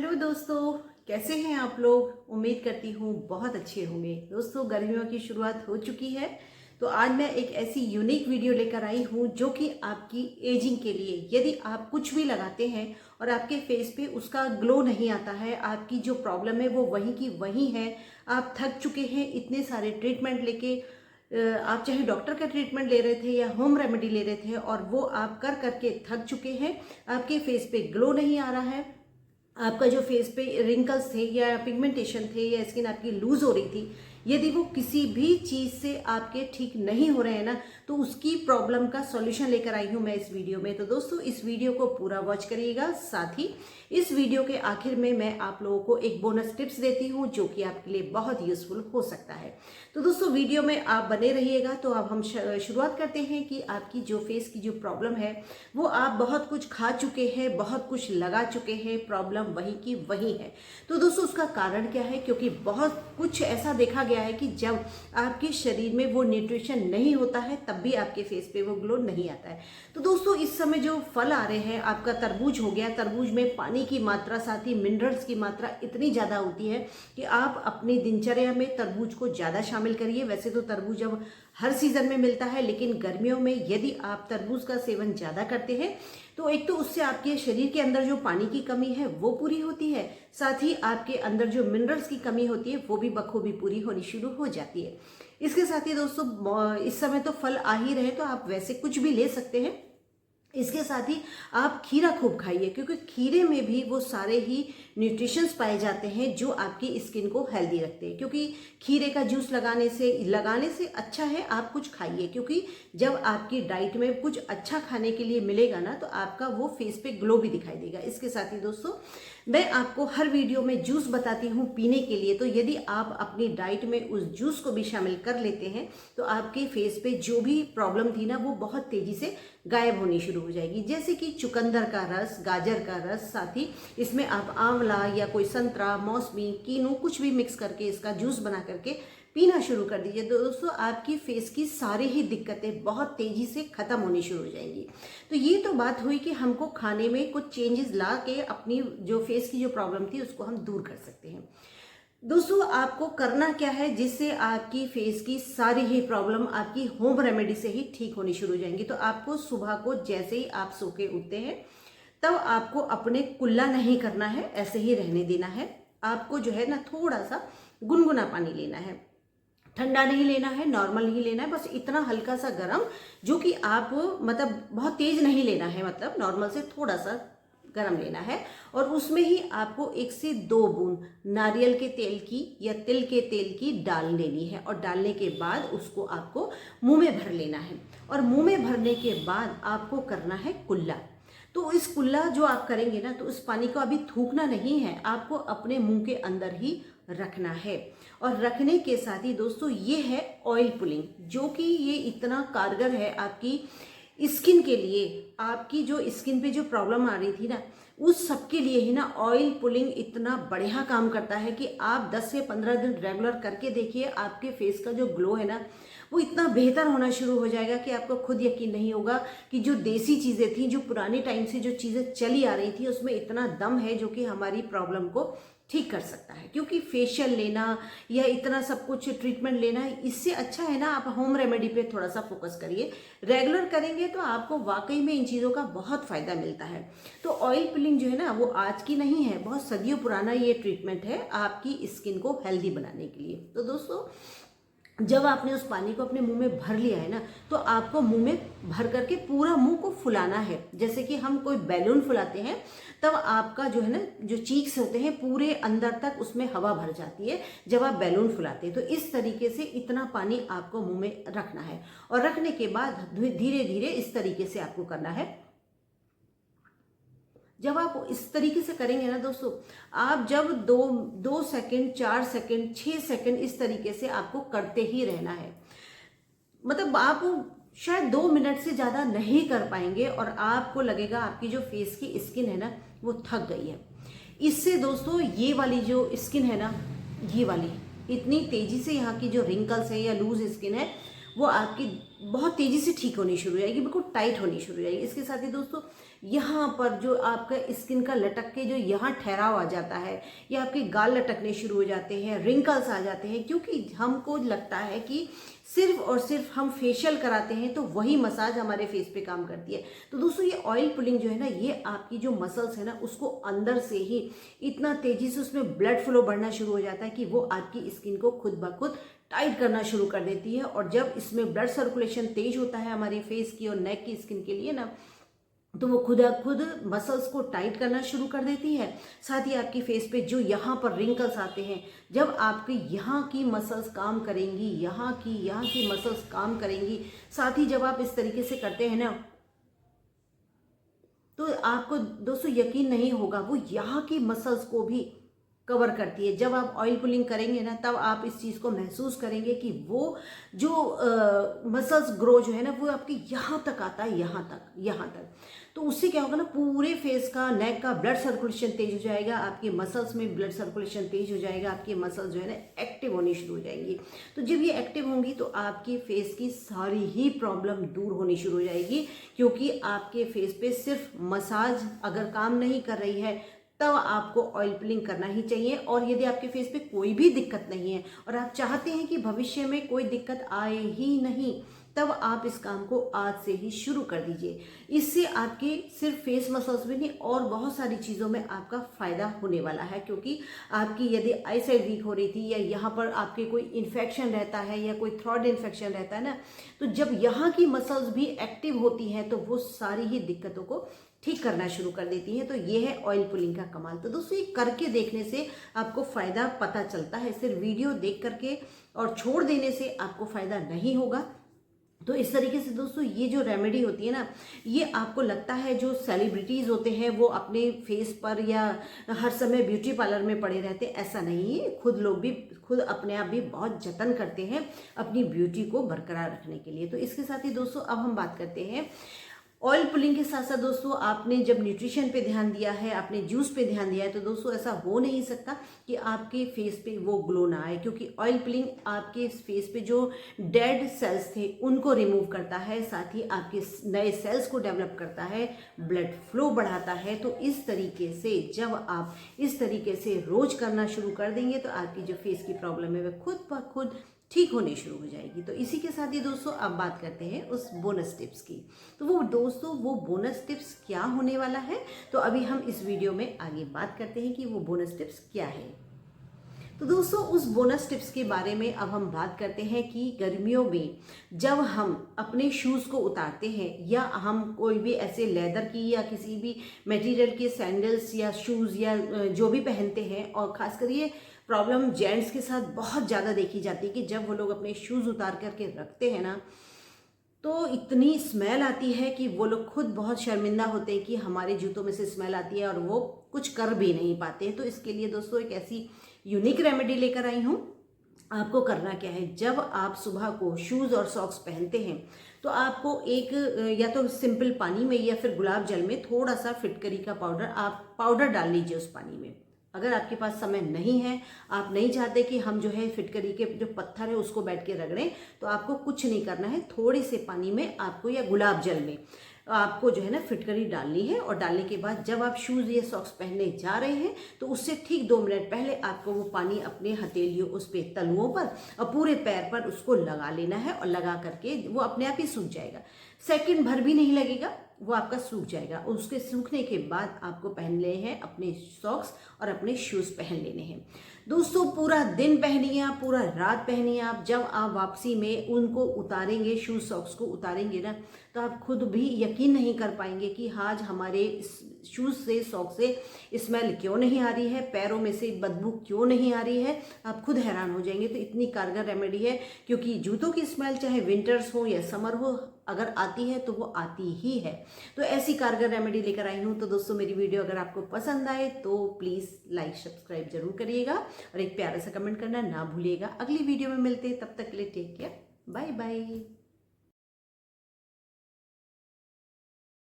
Hello दोस्तों, कैसे हैं आप लोग। उम्मीद करती हूँ बहुत अच्छे होंगे। दोस्तों, गर्मियों की शुरुआत हो चुकी है, तो आज मैं एक ऐसी यूनिक वीडियो लेकर आई हूँ जो कि आपकी एजिंग के लिए, यदि आप कुछ भी लगाते हैं और आपके फेस पे उसका ग्लो नहीं आता है, आपकी जो प्रॉब्लम है वो वहीं की वहीं है, आप थक चुके हैं इतने सारे ट्रीटमेंट लेके, आप चाहे डॉक्टर का ट्रीटमेंट ले रहे थे या होम रेमेडी ले रहे थे और वो आप कर करके थक चुके हैं, आपके फेस पे ग्लो नहीं आ रहा है, आपका जो फेस पे रिंकल्स थे या पिगमेंटेशन थे या स्किन आपकी लूज हो रही थी, यदि वो किसी भी चीज़ से आपके ठीक नहीं हो रहे हैं ना, तो उसकी प्रॉब्लम का सॉल्यूशन लेकर आई हूँ मैं इस वीडियो में। तो दोस्तों, इस वीडियो को पूरा वॉच करिएगा। साथ ही इस वीडियो के आखिर में मैं आप लोगों को एक बोनस टिप्स देती हूँ जो कि आपके लिए बहुत यूजफुल हो सकता है। तो दोस्तों, वीडियो में आप बने रहिएगा। तो अब हम शुरुआत करते हैं कि आपकी जो फेस की जो प्रॉब्लम है वो आप बहुत कुछ खा चुके हैं, बहुत कुछ लगा चुके हैं, प्रॉब्लम वही की वही है। तो दोस्तों, उसका कारण क्या है? क्योंकि बहुत कुछ ऐसा देखा गया है कि जब आपके शरीर में वो न्यूट्रिशन नहीं होता है तब भी आपके फेस पे वो ग्लो नहीं आता है। तो दोस्तों, इस समय जो फल आ रहे हैं, आपका तरबूज हो गया, तरबूज में पानी की मात्रा साथ ही मिनरल्स की मात्रा इतनी ज़्यादा होती है कि आप अपनी दिनचर्या में तरबूज को ज़्यादा शामिल करिए। वैसे तो तरबूज अब हर सीज़न में मिलता है, लेकिन गर्मियों में यदि आप तरबूज का सेवन ज़्यादा करते हैं तो एक तो उससे आपके शरीर के अंदर जो पानी की कमी है वो पूरी होती है, साथ ही आपके अंदर जो मिनरल्स की कमी होती है वो भी बखूबी पूरी होनी शुरू हो जाती है। इसके साथ ही दोस्तों, इस समय तो फल आ ही रहे, तो आप वैसे कुछ भी ले सकते हैं। इसके साथ ही आप खीरा खूब खाइए, क्योंकि खीरे में भी वो सारे ही न्यूट्रिशंस पाए जाते हैं जो आपकी स्किन को हेल्दी रखते हैं। क्योंकि खीरे का जूस लगाने से अच्छा है आप कुछ खाइए, क्योंकि जब आपकी डाइट में कुछ अच्छा खाने के लिए मिलेगा ना, तो आपका वो फेस पे ग्लो भी दिखाई देगा। इसके साथ ही दोस्तों, मैं आपको हर वीडियो में जूस बताती हूँ पीने के लिए, तो यदि आप अपनी डाइट में उस जूस को भी शामिल कर लेते हैं तो आपके फेस पे जो भी प्रॉब्लम थी ना वो बहुत तेजी से गायब होनी शुरू हो जाएगी। जैसे कि चुकंदर का रस, गाजर का रस, साथ ही इसमें आप आंवला या कोई संतरा, मौसमी, कीनू कुछ भी मिक्स करके इसका जूस बना करके पीना शुरू कर दीजिए। दोस्तों, आपकी फेस की सारी ही दिक्कतें बहुत तेजी से खत्म होनी शुरू हो जाएंगी। तो ये तो बात हुई कि हमको खाने में कुछ चेंजेस ला के अपनी जो फेस की जो प्रॉब्लम थी उसको हम दूर कर सकते हैं। दोस्तों, आपको करना क्या है जिससे आपकी फेस की सारी ही प्रॉब्लम आपकी होम रेमेडी से ही ठीक होनी शुरू हो जाएंगी। तो आपको सुबह को जैसे ही आप सो के उठते हैं तब आपको अपने कुल्ला नहीं करना है, ऐसे ही रहने देना है। आपको जो है ना थोड़ा सा गुनगुना पानी लेना है, ठंडा नहीं लेना है, नॉर्मल नहीं लेना है, बस इतना हल्का सा गर्म, जो कि आप मतलब बहुत तेज नहीं लेना है, मतलब नॉर्मल से थोड़ा सा गरम लेना है। और उसमें ही आपको 1 से 2 बूंद नारियल के तेल की या तिल के तेल की डाल लेनी है, और डालने के बाद उसको आपको मुंह में भर लेना है। और मुंह में भरने के बाद आपको करना है कुल्ला। तो इस कुल्ला जो आप करेंगे ना, तो उस पानी को अभी थूकना नहीं है, आपको अपने मुंह के अंदर ही रखना है। और रखने के साथ ही दोस्तों, ये है ऑयल पुलिंग, जो कि ये इतना कारगर है आपकी स्किन के लिए। आपकी जो स्किन पे जो प्रॉब्लम आ रही थी ना, उस सब के लिए ही ना ऑयल पुलिंग इतना बढ़िया काम करता है कि आप 10 से 15 दिन रेगुलर करके देखिए, आपके फेस का जो ग्लो है ना वो इतना बेहतर होना शुरू हो जाएगा कि आपको खुद यकीन नहीं होगा कि जो देसी चीज़ें थी, जो पुराने टाइम से जो चीज़ें चली आ रही थी, उसमें इतना दम है जो कि हमारी प्रॉब्लम को ठीक कर सकता है। क्योंकि फेशियल लेना या इतना सब कुछ ट्रीटमेंट लेना, इससे अच्छा है ना आप होम रेमेडी पे थोड़ा सा फोकस करिए। रेगुलर करेंगे तो आपको वाकई में इन चीज़ों का बहुत फ़ायदा मिलता है। तो ऑयल पिलिंग जो है ना वो आज की नहीं है, बहुत सदियों पुराना ये ट्रीटमेंट है आपकी स्किन को हेल्दी बनाने के लिए। तो दोस्तों, जब आपने उस पानी को अपने मुंह में भर लिया है ना, तो आपको मुंह में भर करके पूरा मुंह को फुलाना है। जैसे कि हम कोई बैलून फुलाते हैं, तब आपका जो है ना जो चीक्स होते हैं पूरे अंदर तक उसमें हवा भर जाती है जब आप बैलून फुलाते हैं। तो इस तरीके से इतना पानी आपको मुंह में रखना है, और रखने के बाद धीरे धीरे इस तरीके से आपको करना है। जब आप इस तरीके से करेंगे ना दोस्तों, आप जब 2 सेकंड, 4 सेकंड, 6 सेकंड इस तरीके से आपको करते ही रहना है। मतलब आप शायद 2 मिनट से ज़्यादा नहीं कर पाएंगे और आपको लगेगा आपकी जो फेस की स्किन है ना वो थक गई है। इससे दोस्तों, ये वाली जो स्किन है ना, ये वाली इतनी तेज़ी से यहाँ की जो रिंकल्स है या लूज स्किन है वो आपकी बहुत तेज़ी से ठीक होनी शुरू हो जाएगी, बिल्कुल टाइट होनी शुरू हो जाएगी। इसके साथ ही दोस्तों यहाँ पर जो आपका स्किन का लटक के जो यहाँ ठहराव आ जाता है, या आपके गाल लटकने शुरू हो जाते हैं, रिंकल्स आ जाते हैं, क्योंकि हमको लगता है कि सिर्फ और सिर्फ हम फेशियल कराते हैं तो वही मसाज हमारे फेस पे काम करती है। तो दोस्तों ये ऑयल पुलिंग जो है ना, ये आपकी जो मसल्स है ना उसको अंदर से ही इतना तेजी से उसमें ब्लड फ्लो बढ़ना शुरू हो जाता है कि वो आपकी स्किन को खुद ब खुद टाइट करना शुरू कर देती है। और जब इसमें ब्लड सर्कुलेशन तेज होता है हमारे फेस की और नेक की स्किन के लिए ना, तो वो खुद खुद मसल्स को टाइट करना शुरू कर देती है। साथ ही आपकी फेस पे जो यहाँ पर रिंकल्स आते हैं, जब आपके यहाँ की मसल्स काम करेंगी, यहाँ की मसल्स काम करेंगी, साथ ही जब आप इस तरीके से करते हैं ना, तो आपको दोस्तों यकीन नहीं होगा, वो यहाँ की मसल्स को भी कवर करती है। जब आप ऑयल पुलिंग करेंगे ना, तब आप इस चीज़ को महसूस करेंगे कि वो जो मसल्स ग्रो जो है ना, वो आपके यहाँ तक आता है, यहाँ तक। तो उससे क्या होगा ना, पूरे फेस का, नेक का ब्लड सर्कुलेशन तेज हो जाएगा, आपके मसल्स में ब्लड सर्कुलेशन तेज हो जाएगा, आपके मसल्स जो है ना एक्टिव होनी शुरू हो जाएंगी। तो जब ये एक्टिव होंगी तो आपकी फेस की सारी ही प्रॉब्लम दूर होनी शुरू हो जाएगी, क्योंकि आपके फेस पे सिर्फ मसाज अगर काम नहीं कर रही है तब आपको ऑयल पुलिंग करना ही चाहिए। और यदि आपके फेस पे कोई भी दिक्कत नहीं है और आप चाहते हैं कि भविष्य में कोई दिक्कत आए ही नहीं, तब आप इस काम को आज से ही शुरू कर दीजिए। इससे आपके सिर्फ फेस मसल्स में नहीं और बहुत सारी चीज़ों में आपका फ़ायदा होने वाला है। क्योंकि आपकी यदि आई साइड वीक हो रही थी, या यहाँ पर आपके कोई इन्फेक्शन रहता है, या कोई थ्रोट इन्फेक्शन रहता है ना, तो जब यहाँ की मसल्स भी एक्टिव होती हैं तो वो सारी ही दिक्कतों को ठीक करना शुरू कर देती हैं। तो ये है ऑयल पुलिंग का कमाल। तो दोस्तों ये करके देखने से आपको फ़ायदा पता चलता है, सिर्फ वीडियो देख करके और छोड़ देने से आपको फ़ायदा नहीं होगा। तो इस तरीके से दोस्तों ये जो रेमेडी होती है ना, ये आपको लगता है जो सेलिब्रिटीज़ होते हैं वो अपने फेस पर या हर समय ब्यूटी पार्लर में पड़े रहते हैं, ऐसा नहीं है। खुद अपने आप भी बहुत जतन करते हैं अपनी ब्यूटी को बरकरार रखने के लिए। तो इसके साथ ही दोस्तों अब हम बात करते हैं ऑयल पुलिंग के साथ साथ दोस्तों, आपने जब न्यूट्रिशन पे ध्यान दिया है, आपने जूस पे ध्यान दिया है, तो दोस्तों ऐसा हो नहीं सकता कि आपके फेस पे वो ग्लो ना आए। क्योंकि ऑयल पुलिंग आपके फेस पे जो डेड सेल्स थे उनको रिमूव करता है, साथ ही आपके नए सेल्स को डेवलप करता है, ब्लड फ्लो बढ़ाता है। तो इस तरीके से जब आप इस तरीके से रोज करना शुरू कर देंगे तो आपकी जो फेस की प्रॉब्लम है वह खुद ब खुद ठीक होनी शुरू हो जाएगी। तो इसी के साथ ही दोस्तों अब बात करते हैं उस बोनस टिप्स की। तो वो दोस्तों वो बोनस टिप्स क्या होने वाला है, तो अभी हम इस वीडियो में आगे बात करते हैं कि वो बोनस टिप्स क्या है। तो दोस्तों उस बोनस टिप्स के बारे में अब हम बात करते हैं कि गर्मियों में जब हम अपने शूज़ को उतारते हैं, या हम कोई भी ऐसे लेदर की या किसी भी मटेरियल के सैंडल्स या शूज़ या जो भी पहनते हैं, और ख़ासकर ये प्रॉब्लम जेंट्स के साथ बहुत ज़्यादा देखी जाती है कि जब वो लोग अपने शूज़ उतार करके रखते हैं ना, तो इतनी स्मेल आती है कि वो लोग खुद बहुत शर्मिंदा होते हैं कि हमारे जूतों में से स्मेल आती है, और वो कुछ कर भी नहीं पाते हैं। तो इसके लिए दोस्तों एक ऐसी यूनिक रेमेडी लेकर आई हूँ। आपको करना क्या है, जब आप सुबह को शूज़ और सॉक्स पहनते हैं तो आपको एक या तो सिंपल पानी में या फिर गुलाब जल में थोड़ा सा फिटकरी का पाउडर डाल लीजिए उस पानी में। अगर आपके पास समय नहीं है, आप नहीं चाहते कि हम जो है फिटकरी के जो पत्थर है उसको बैठ के रगड़ें, तो आपको कुछ नहीं करना है। थोड़े से पानी में आपको या गुलाब जल में आपको जो है ना फिटकरी डालनी है, और डालने के बाद जब आप शूज़ या सॉक्स पहनने जा रहे हैं तो उससे ठीक 2 मिनट पहले आपको वो पानी अपने हथेलियों उस पे तलुओं पर और पूरे पैर पर उसको लगा लेना है, और लगा करके वो अपने आप ही सूख जाएगा। सेकंड भर भी नहीं लगेगा, वो आपका सूख जाएगा। उसके सूखने के बाद आपको पहन लेने हैं अपने सॉक्स और अपने शूज़ पहन लेने हैं। दोस्तों पूरा दिन पहनिए आप, पूरा रात पहनिए आप। जब आप वापसी में उनको उतारेंगे, शूज़ सॉक्स को उतारेंगे ना, तो आप खुद भी यकीन नहीं कर पाएंगे कि आज हमारे शूज़ से सॉक्स से स्मेल क्यों नहीं आ रही है, पैरों में से बदबू क्यों नहीं आ रही है। आप खुद हैरान हो जाएंगे। तो इतनी कारगर रेमेडी है, क्योंकि जूतों की स्मेल चाहे विंटर्स हो या समर हो, अगर आती है तो वो आती ही है। तो ऐसी कारगर रेमेडी लेकर आई हूँ। तो दोस्तों मेरी वीडियो अगर आपको पसंद आए तो प्लीज़ लाइक सब्सक्राइब जरूर करिएगा, और एक प्यारा सा कमेंट करना ना भूलिएगा। अगली वीडियो में मिलते हैं, तब तक के लिए टेक केयर, बाय बाय।